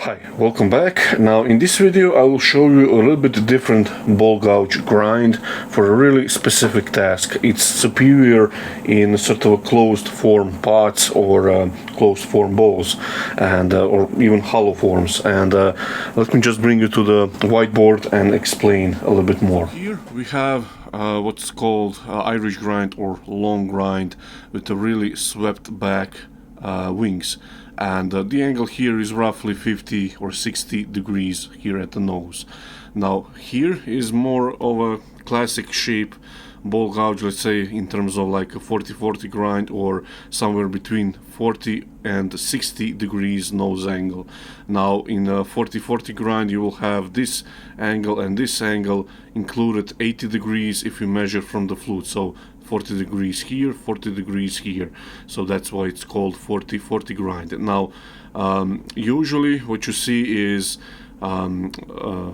Hi, welcome back. Now in this video I will show you a little bit different ball gouge grind for a really specific task. It's superior in sort of a closed form pots or closed form bowls and or even hollow forms. And let me just bring you to the whiteboard and explain a little bit more. Here we have what's called Irish grind or long grind with a really swept back wings. And the angle here is roughly 50 or 60 degrees here at the nose. Now here is more of a classic shape ball gouge, let's say in terms of like a 40-40 grind or somewhere between 40 and 60 degrees nose angle. Now in a 40-40 grind you will have this angle and this angle included 80 degrees if you measure from the flute. So 40 degrees here, 40 degrees here. So that's why it's called 40-40 grind. Now, usually what you see is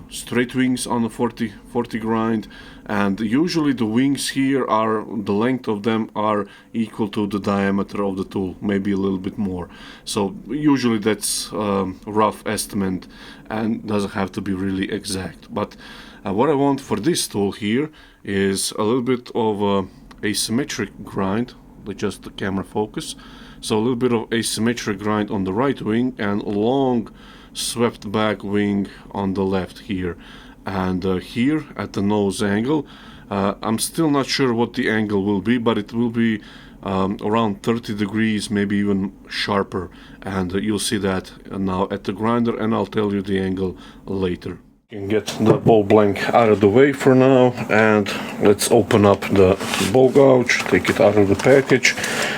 straight wings on a 40-40 grind, and usually the wings here are, the length of them are equal to the diameter of the tool, maybe a little bit more. So usually that's a rough estimate and doesn't have to be really exact. But what I want for this tool here is a little bit of a asymmetric grind, just the camera focus. So a little bit of asymmetric grind on the right wing and long swept back wing on the left here. And here at the nose angle, I'm still not sure what the angle will be, but it will be around 30 degrees, maybe even sharper. And you'll see that now at the grinder, and I'll tell you the angle later. You can get the ball blank out of the way for now, and let's open up the ball gouge, take it out of the package.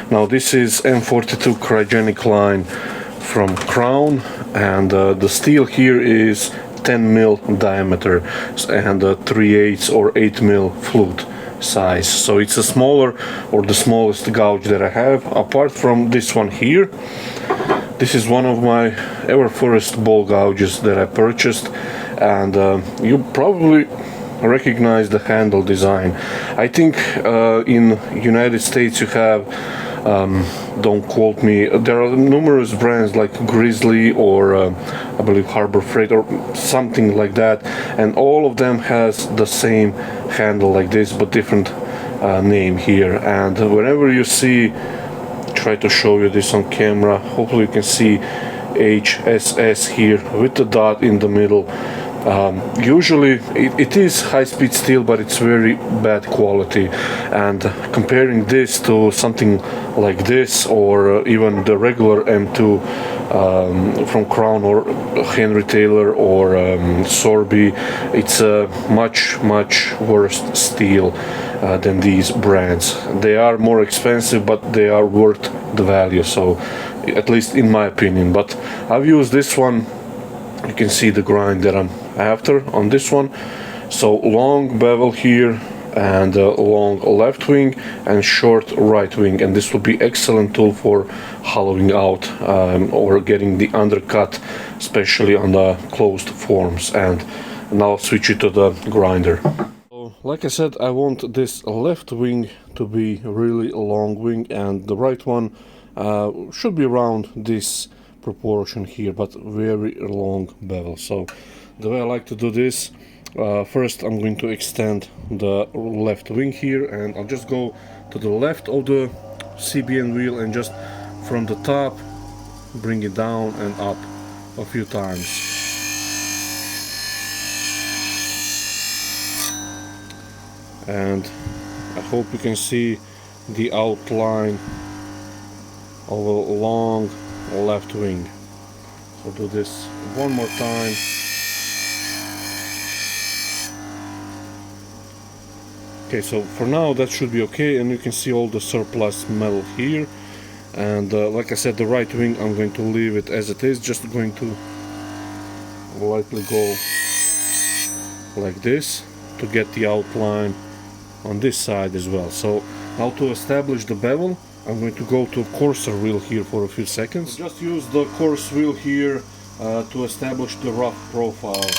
Now this is M42 cryogenic line from Crown, and the steel here is 10 mil diameter and 3/8 or 8 mil flute size. So it's a smaller, or the smallest gouge that I have, apart from this one here. This is one of my ever first ball gouges that I purchased, and you probably recognize the handle design. I think in United States you have, don't quote me, there are numerous brands like Grizzly or I believe Harbor Freight or something like that, and all of them has the same handle like this but different name here. And whenever you see, try to show you this on camera, hopefully you can see HSS here with the dot in the middle. Usually it is high-speed steel, but it's very bad quality, and comparing this to something like this or even the regular M2 from Crown or Henry Taylor or Sorby, it's a much worse steel than these brands. They are more expensive, but they are worth the value, so at least in my opinion. But I've used this one. You can see the grind that I'm after on this one. So long bevel here and long left wing and short right wing, and this will be excellent tool for hollowing out or getting the undercut, especially on the closed forms. And now I'll switch it to the grinder. So, like I said, I want this left wing to be really long wing, and the right one should be around this proportion here, but very long bevel. So the way I like to do this, first I'm going to extend the left wing here, and I'll just go to the left of the CBN wheel and just from the top bring it down and up a few times. And I hope you can see the outline of a long left wing. So do this one more time. Okay, so for now that should be okay, and you can see all the surplus metal here. And like I said, the right wing I'm going to leave it as it is, just going to lightly go like this to get the outline on this side as well. So now to establish the bevel, I'm going to go to coarser wheel here for a few seconds. So just use the coarse wheel here to establish the rough profile.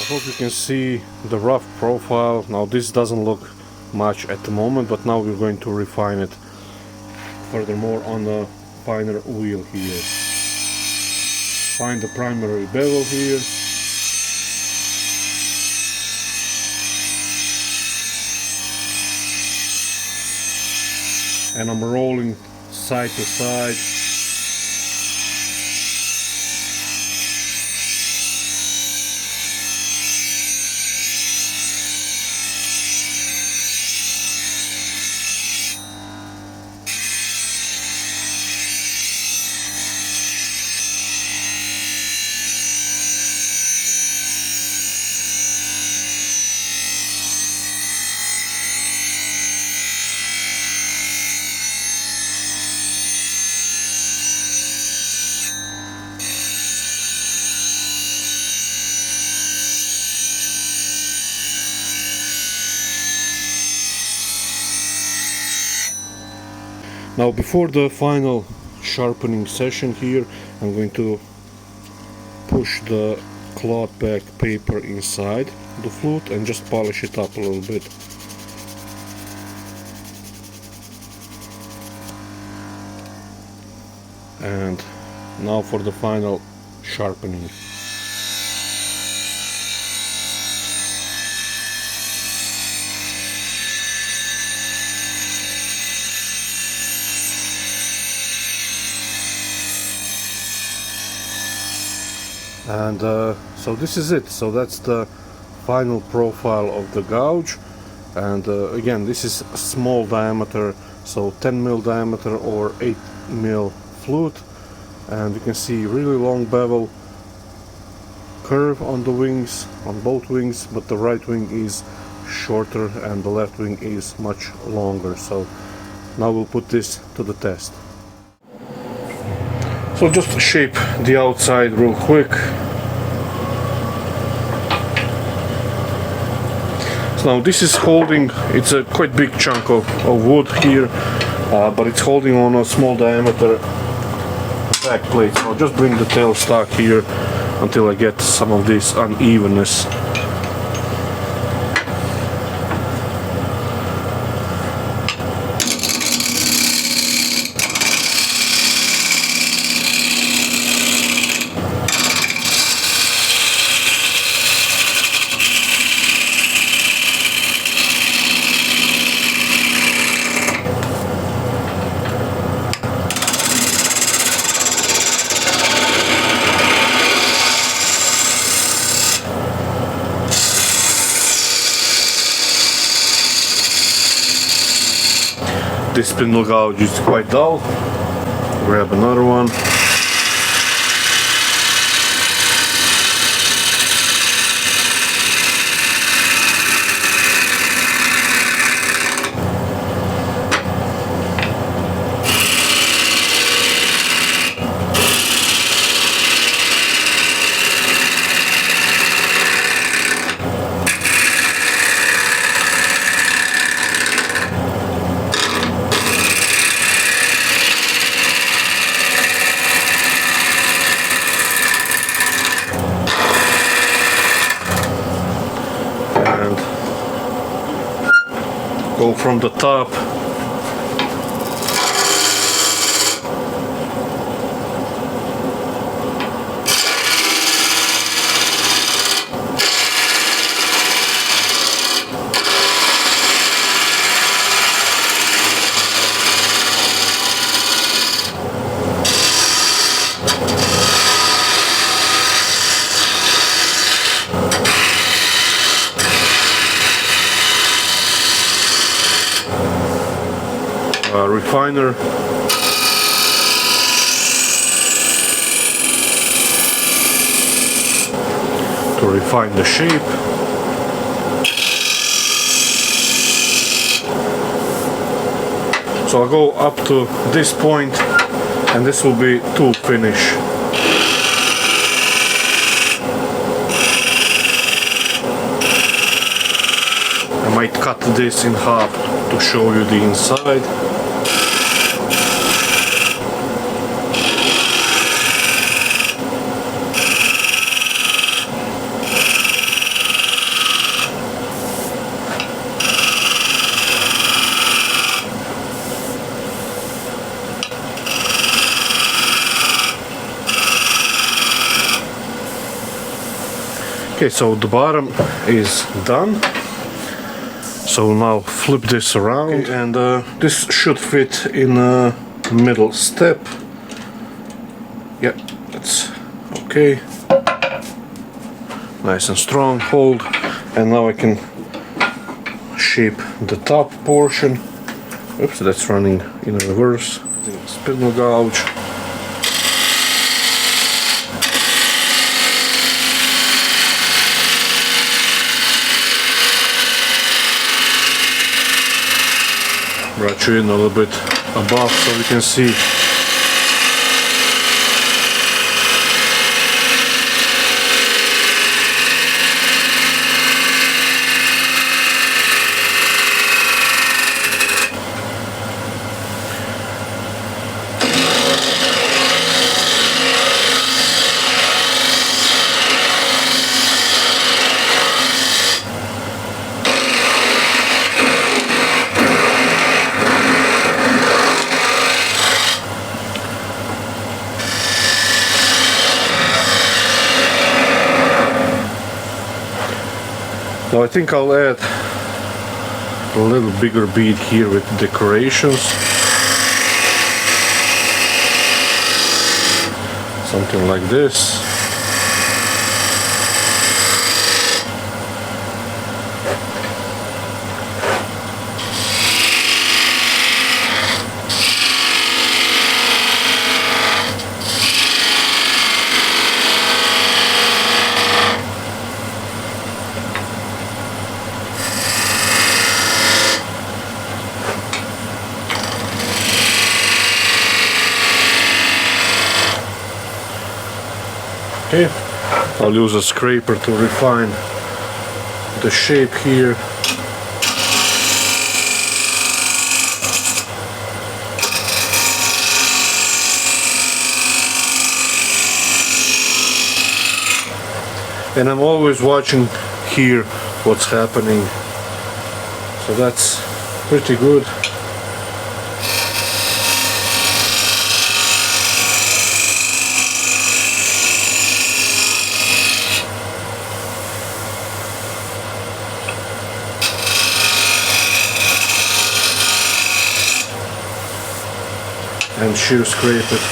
hope you can see the rough profile. Now this doesn't look much at the moment, but now we're going to refine it furthermore on a finer wheel here. Find the primary bevel here. And I'm rolling side to side. Now before the final sharpening session here, I'm going to push the cloth back paper inside the flute and just polish it up a little bit. And now for the final sharpening. And so this is it. So that's the final profile of the gouge. And again, this is a small diameter, so 10 mil diameter or 8 mil flute. And you can see really long bevel curve on the wings, on both wings, but the right wing is shorter and the left wing is much longer. So now we'll put this to the test. So just shape the outside real quick. So now this is holding, it's a quite big chunk of wood here, but it's holding on a small diameter back plate. So I'll just bring the tailstock here until I get some of this unevenness. This spindle gouge is quite dull. Grab another one. Go from the top. Refiner. To refine the shape. So I'll go up to this point and this will be tool finish. I might cut this in half to show you the inside. Okay, so the bottom is done. So now flip this around, okay, and this should fit in a middle step. Yeah, that's okay. Nice and strong, hold. And now I can shape the top portion. Oops, that's running in reverse. Spindle gouge. Brush in a little bit above so we can see. Now I think I'll add a little bigger bead here with decorations. Something like this. Okay, I'll use a scraper to refine the shape here. And I'm always watching here what's happening, so that's pretty good. And shear scrape it.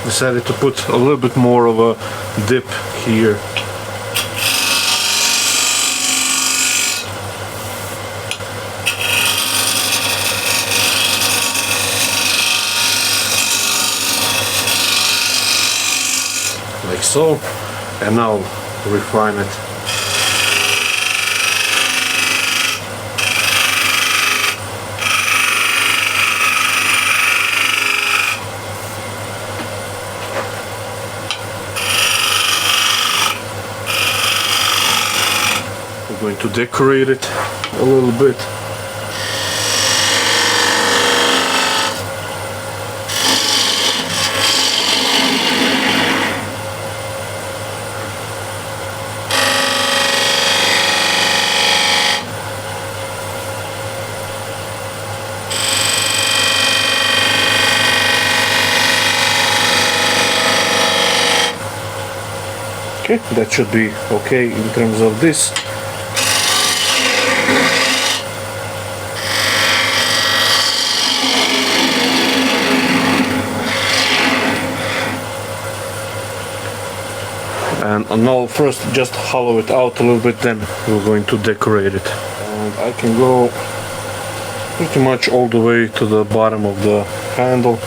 Decided to put a little bit more of a dip here. Like so, and now refine it. We're going to decorate it a little bit. Okay, that should be okay in terms of this. And now first just hollow it out a little bit, then we're going to decorate it. And I can go pretty much all the way to the bottom of the handle.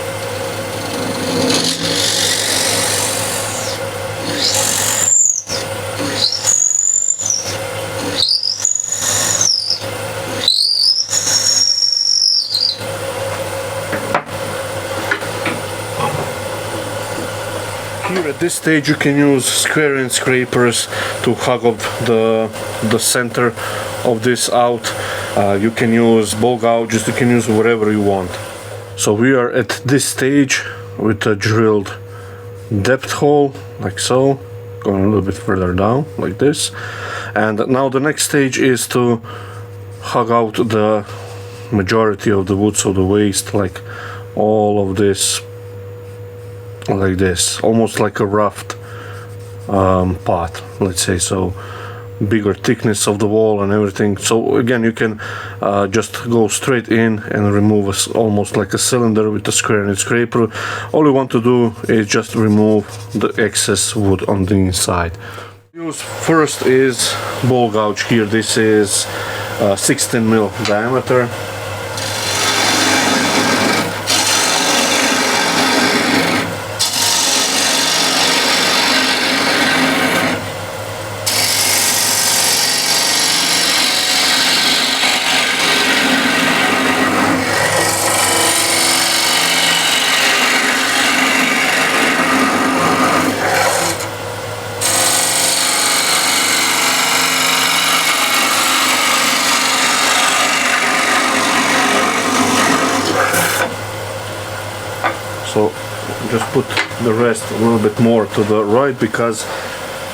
Here at this stage you can use square end scrapers to hug up the center of this out. You can use ball gouges, you can use whatever you want. So we are at this stage with a drilled depth hole like so, going a little bit further down like this. And now the next stage is to hug out the majority of the wood, so the waste, like all of this, like this, almost like a roughed pot, let's say. So bigger thickness of the wall and everything. So again, you can just go straight in and remove almost like a cylinder with a square and scraper. All you want to do is just remove the excess wood on the inside. Use first is ball gouge here. This is 16 mil diameter. So just put the rest a little bit more to the right, because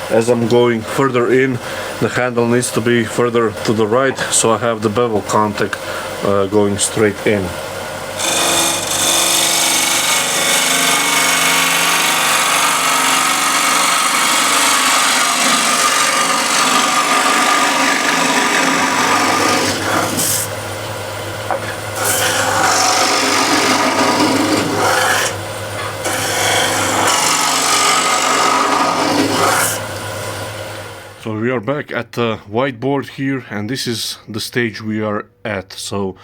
as I'm going further in, the handle needs to be further to the right, so I have the bevel contact going straight in. So we are back at the whiteboard here, and this is the stage we are at. So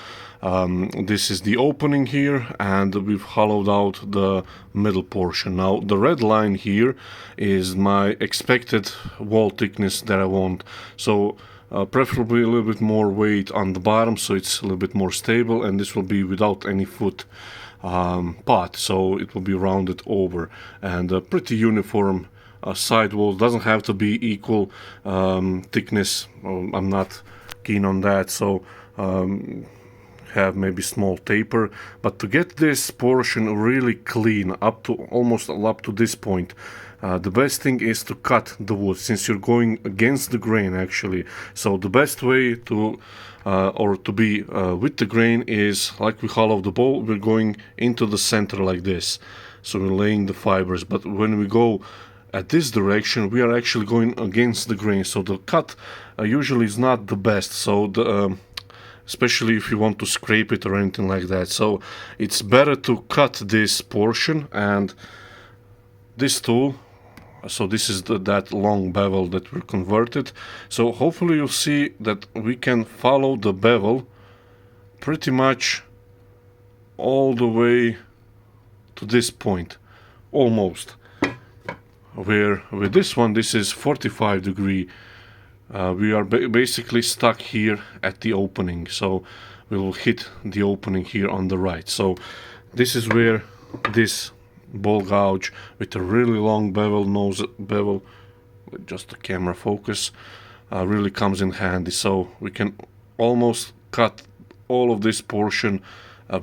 this is the opening here, and we've hollowed out the middle portion. Now the red line here is my expected wall thickness that I want. So preferably a little bit more weight on the bottom, so it's a little bit more stable, and this will be without any foot pot, so it will be rounded over, and a pretty uniform side wall. Doesn't have to be equal thickness. I'm not keen on that, so have maybe small taper. But to get this portion really clean, up to almost up to this point, the best thing is to cut the wood, since you're going against the grain actually. So the best way to be with the grain is, like we hollow the bowl, we're going into the center like this. So we're laying the fibers, but when we go at this direction, we are actually going against the grain, so the cut usually is not the best. So the especially if you want to scrape it or anything like that, so it's better to cut this portion. And this tool, so this is that long bevel that we converted, so hopefully you'll see that we can follow the bevel pretty much all the way to this point, almost. Where with this one, this is 45 degree, we are basically stuck here at the opening, so we will hit the opening here on the right. So this is where this ball gouge with a really long bevel, just the camera focus, really comes in handy. So we can almost cut all of this portion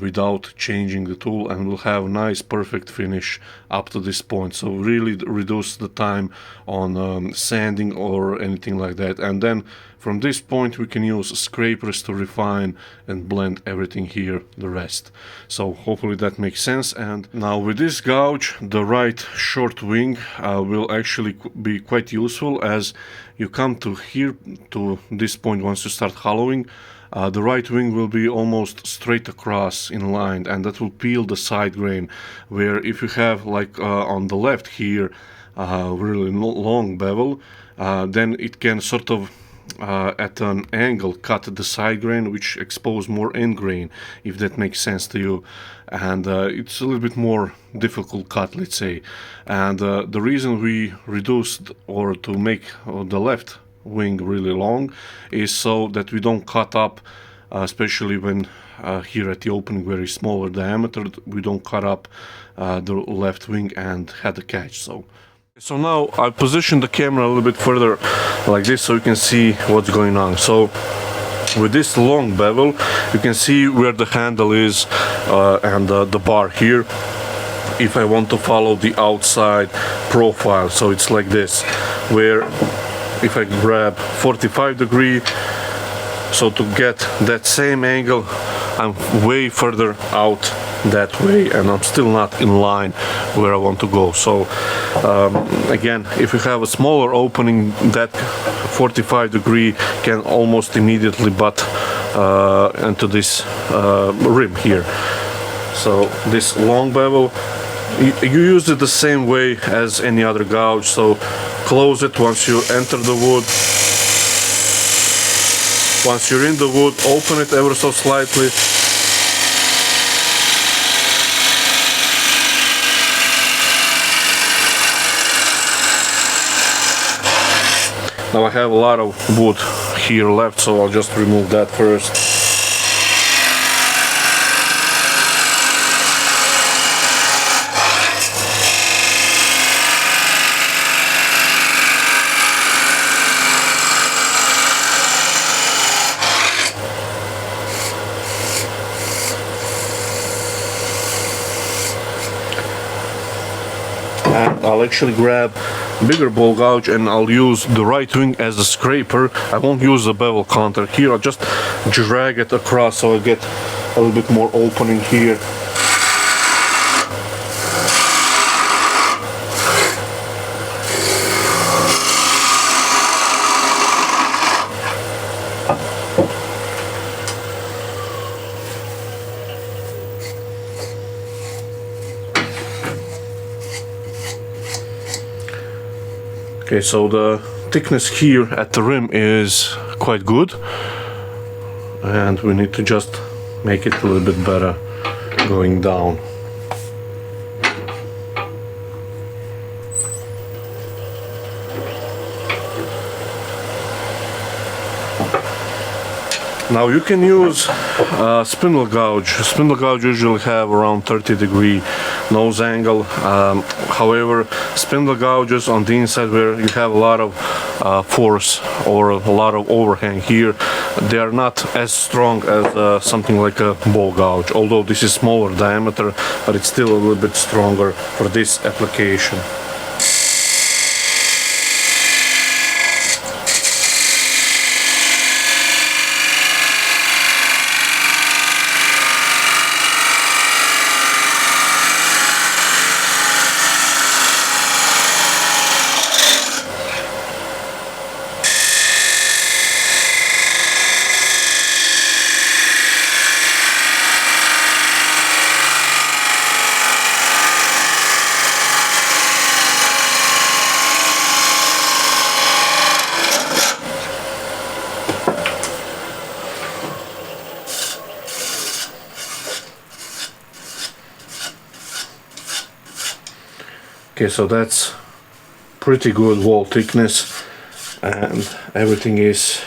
without changing the tool, and we'll have a nice perfect finish up to this point. So really reduce the time on sanding or anything like that. And then from this point we can use scrapers to refine and blend everything here, the rest. So hopefully that makes sense. And now with this gouge, the right short wing will actually be quite useful. As you come to here, to this point, once you start hollowing, the right wing will be almost straight across in line, and that will peel the side grain. Where if you have, like on the left here, really long bevel, then it can sort of at an angle cut the side grain, which expose more end grain, if that makes sense to you. And it's a little bit more difficult cut, let's say. And the reason we reduced, or to make the left wing really long, is so that we don't cut up, especially when here at the opening, very smaller diameter, we don't cut up the left wing and had a catch. So now I position the camera a little bit further like this, so you can see what's going on. So with this long bevel, you can see where the handle is and the bar here. if I want to follow the outside profile. So it's like this, where if I grab 45°, so to get that same angle, I'm way further out that way, and I'm still not in line where I want to go. So again, if you have a smaller opening, that 45° can almost immediately butt into this rim here. So this long bevel, you use it the same way as any other gouge. So close it once you enter the wood. Once you're in the wood, open it ever so slightly. Now I have a lot of wood here left, so I'll just remove that first. And I'll actually grab bigger ball gouge and I'll use the right wing as a scraper. I won't use the bevel counter here. I'll just drag it across so I get a little bit more opening here. Okay, so the thickness here at the rim is quite good, and we need to just make it a little bit better going down. Now you can use spindle gouge. Spindle gouge usually have around 30° nose angle. However, spindle gouges on the inside where you have a lot of force or a lot of overhang here, they are not as strong as something like a ball gouge. Although this is smaller diameter, but it's still a little bit stronger for this application. Okay, so that's pretty good wall thickness, and everything is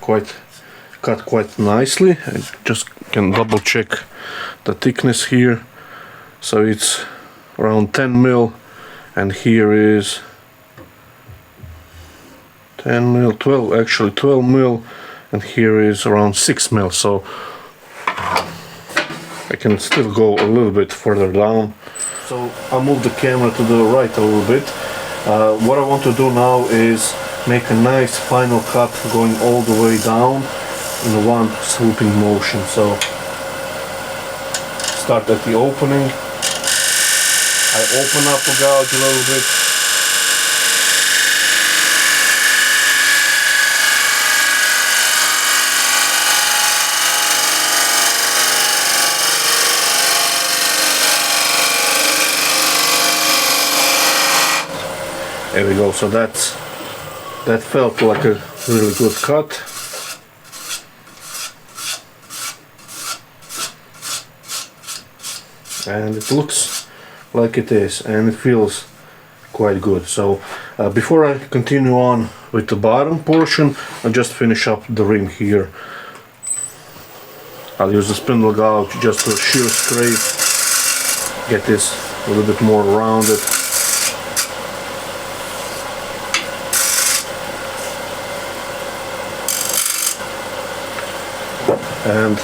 cut quite nicely. I just can double check the thickness here. So it's around 10 mil, and here is 10 mil, 12, actually 12 mil, and here is around 6 mil. So I can still go a little bit further down. So I'll move the camera to the right a little bit. What I want to do now is make a nice final cut going all the way down in one swooping motion. So start at the opening. I open up the gouge a little bit. There we go, so that felt like a really good cut. And it looks like it is, and it feels quite good. So before I continue on with the bottom portion, I'll just finish up the rim here. I'll use the spindle gouge just to shear scrape, get this a little bit more rounded. And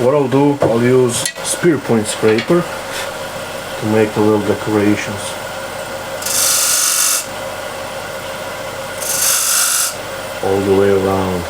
what I'll do, I'll use spear point scraper. to make a little decorations. All the way around.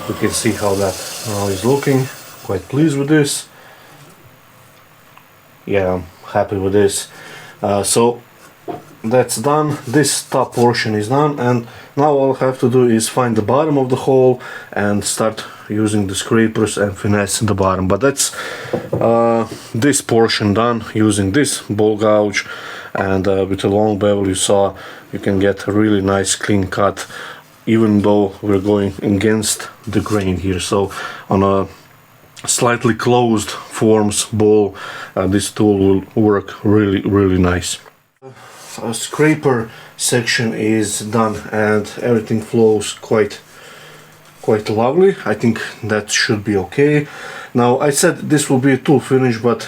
You can see how that now is looking. Quite pleased with this. Yeah, I'm happy with this. So that's done. This top portion is done, and now all I have to do is find the bottom of the hole and start using the scrapers and finesse the bottom. But that's this portion done using this ball gouge, and with a long bevel you saw you can get a really nice clean cut, even though we're going against the grain here. So on a slightly closed forms ball, this tool will work really nice. A scraper section is done and everything flows quite lovely. I think that should be okay. Now I said this will be a tool finish, but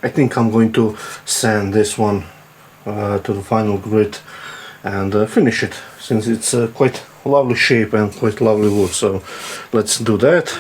I think I'm going to sand this one to the final grit and finish it, since it's quite lovely shape and quite lovely wood. So let's do that.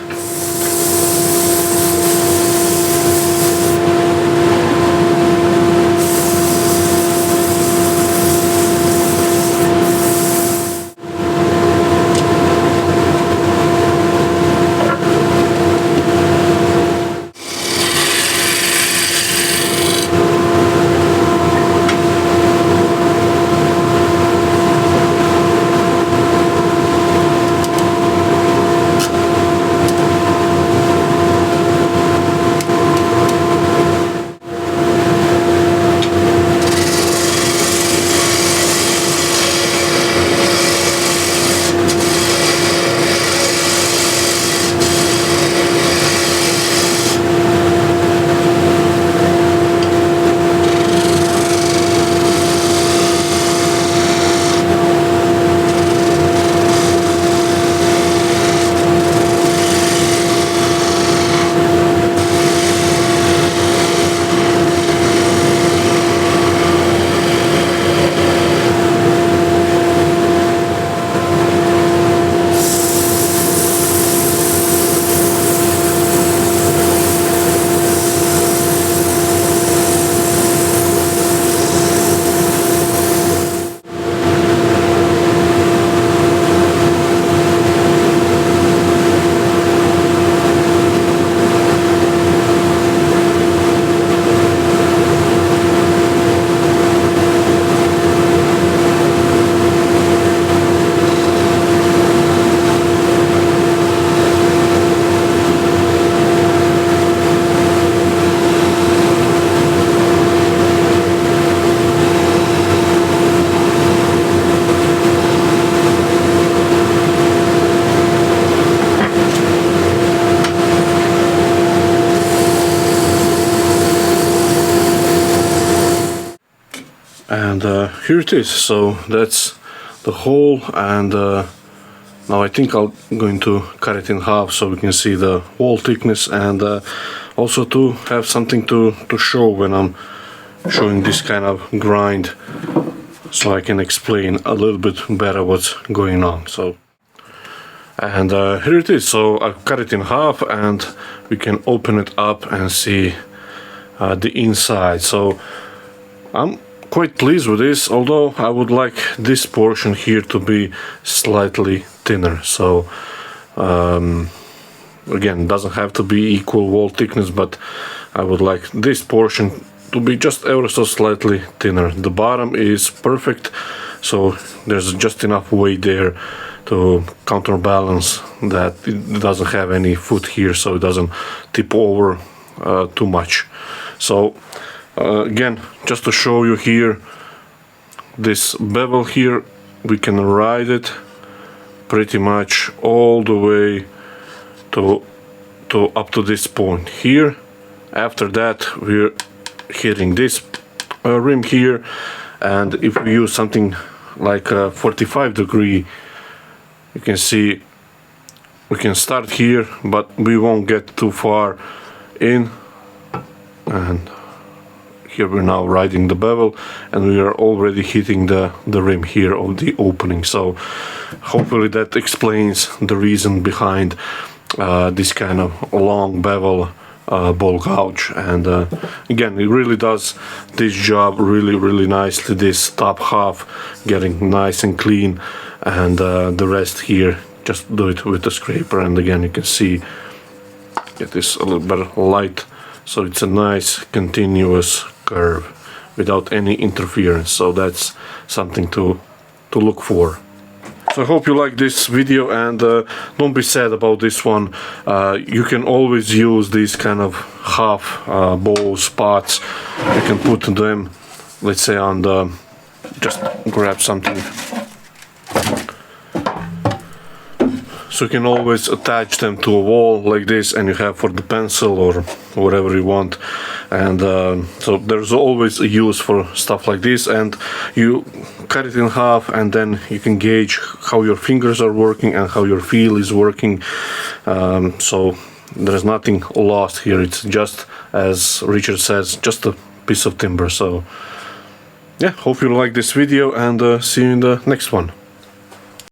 And here it is. So that's the hole, and now I think I'm going to cut it in half so we can see the wall thickness, and also to have something to show when I'm showing this kind of grind, so I can explain a little bit better what's going on. So, and here it is. So I cut it in half and we can open it up and see the inside. So I'm quite pleased with this, although I would like this portion here to be slightly thinner. So again, doesn't have to be equal wall thickness, but I would like this portion to be just ever so slightly thinner. The bottom is perfect, so there's just enough weight there to counterbalance that it doesn't have any foot here, so it doesn't tip over too much. So again, just to show you here, this bevel here, we can ride it pretty much all the way to up to this point here. After that we're hitting this rim here, and if we use something like a 45 degree, you can see we can start here, but we won't get too far in. And here we're now riding the bevel, and we are already hitting the rim here of the opening. So hopefully that explains the reason behind this kind of long bevel ball gouge. And again, it really does this job really nicely. This top half getting nice and clean, and the rest here just do it with the scraper. And again, you can see get this a little better light, so it's a nice continuous curve without any interference. So that's something to look for. So I hope you like this video, and don't be sad about this one. You can always use these kind of half bowl spots. You can put them, let's say, on the, just grab something. So you can always attach them to a wall like this, and you have for the pencil or whatever you want. And so there's always a use for stuff like this, and you cut it in half, and then you can gauge how your fingers are working and how your feel is working. So there's nothing lost here. It's just, as Richard says, just a piece of timber. So yeah, hope you like this video, and see you in the next one.